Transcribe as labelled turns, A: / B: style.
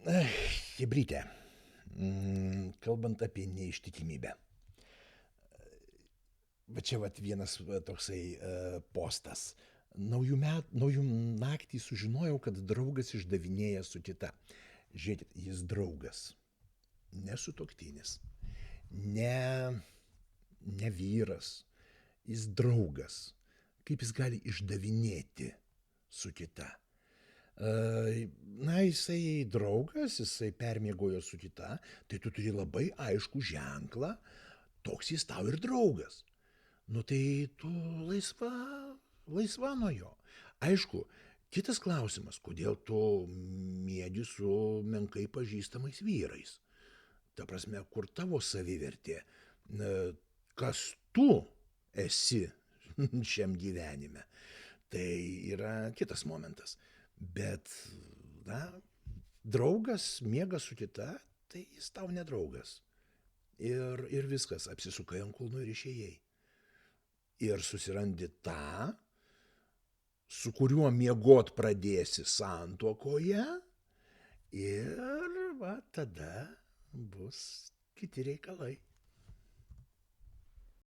A: Chebryte, kalbant apie neištikimybę. Va čia vat vienas toksai postas. Naujų naktį sužinojau, kad draugas išdavinėja su kita. Žiūrėkit, jis draugas, ne sutuoktinis, ne vyras, jis draugas. Kaip jis gali išdavinėti su kita? Na, jisai draugas, jisai permiegojo su kita, tai tu turi labai aišku ženklą, toks jis tau ir draugas. Nu tai tu laisva nuo jo. Aišku, kitas klausimas, kodėl tu miegi su menkai pažįstamais vyrais. Ta prasme, kur tavo savivertė, kas tu esi šiam gyvenime. Tai yra kitas momentas. Bet, na, draugas miega su kita, tai jis tau nedraugas. Ir viskas, apsisukai ant kulnų ir išėjai. Ir susirandi tą, su kuriuo miegot pradėsi santuokoje, ir va tada bus kiti reikalai.